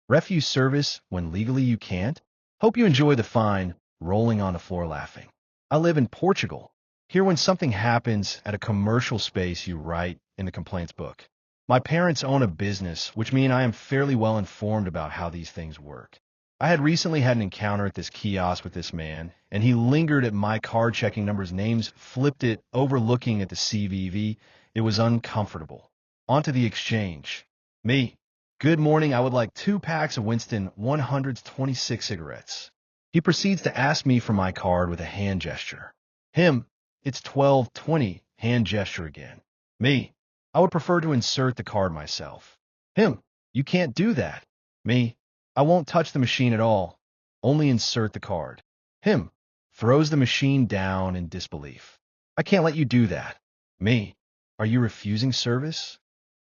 Refuse service when legally you can't? Hope you enjoy the fine, rolling on the floor laughing. I live in Portugal. Here when something happens at a commercial space you write in the complaints book. My parents own a business, which means I am fairly well informed about how these things work. I had recently had an encounter at this kiosk with this man, and he lingered at my card checking numbers, names, flipped it, overlooking at the CVV. It was uncomfortable. On to the exchange. Me. Good morning, I would like 2 packs of Winston 126 cigarettes. He proceeds to ask me for my card with a hand gesture. Him. It's 12:20, hand gesture again. Me. I would prefer to insert the card myself. Him. You can't do that. Me. I won't touch the machine at all. Only insert the card. Him. Throws the machine down in disbelief. I can't let you do that. Me. Are you refusing service?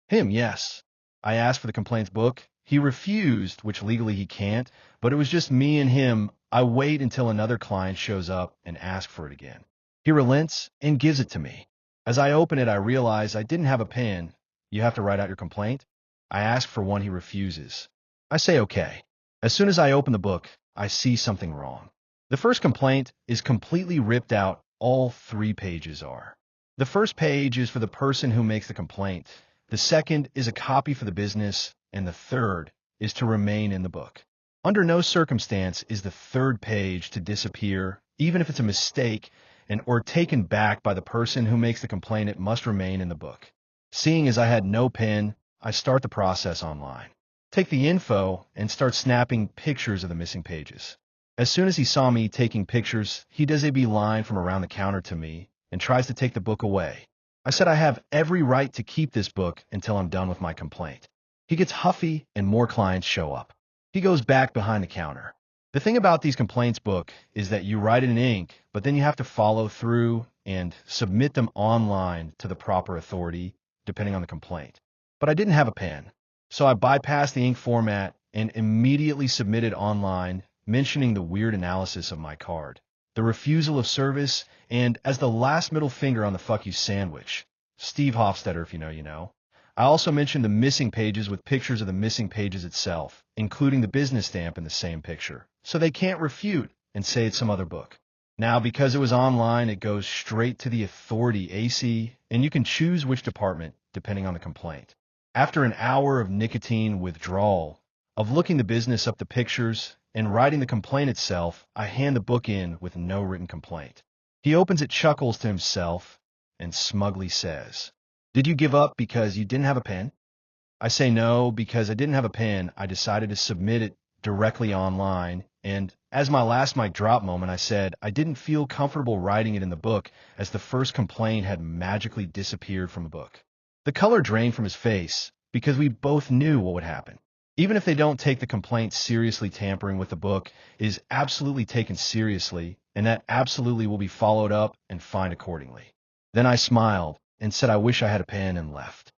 Him. Yes. I asked for the complaints book. He refused, which legally he can't, but it was just me and him. I wait until another client shows up and ask for it again. He relents and gives it to me. As I open it, I realize I didn't have a pen. You have to write out your complaint? I ask for one. He refuses. I say okay. As soon as I open the book, I see something wrong. The first complaint is completely ripped out. All 3 pages are. The first page is for the person who makes the complaint. The second is a copy for the business, and the third is to remain in the book. Under no circumstance is the third page to disappear, even if it's a mistake or taken back by the person who makes the complaint. It must remain in the book. Seeing as I had no pen, I start the process online. Take the info and start snapping pictures of the missing pages. As soon as he saw me taking pictures, he does a beeline from around the counter to me and tries to take the book away. I said I have every right to keep this book until I'm done with my complaint. He gets huffy and more clients show up. He goes back behind the counter. The thing about these complaints book is that you write it in ink, but then you have to follow through and submit them online to the proper authority, depending on the complaint. But I didn't have a pen, so I bypassed the ink format and immediately submitted online, mentioning the weird analysis of my card, the refusal of service, and as the last middle finger on the fuck you sandwich. Steve Hofstetter, if you know, you know. I also mentioned the missing pages with pictures of the missing pages itself, including the business stamp in the same picture, so they can't refute and say it's some other book. Now, because it was online, it goes straight to the authority AC, and you can choose which department, depending on the complaint. After an hour of nicotine withdrawal, of looking the business up the pictures, and writing the complaint itself, I hand the book in with no written complaint. He opens it, chuckles to himself, and smugly says, "Did you give up because you didn't have a pen?" I say no, because I didn't have a pen. I decided to submit it directly online, and as my last mic drop moment, I said I didn't feel comfortable writing it in the book as the first complaint had magically disappeared from the book. The color drained from his face because we both knew what would happen. Even if they don't take the complaint seriously, tampering with the book is absolutely taken seriously, and that absolutely will be followed up and fined accordingly. Then I smiled and said I wish I had a pen and left.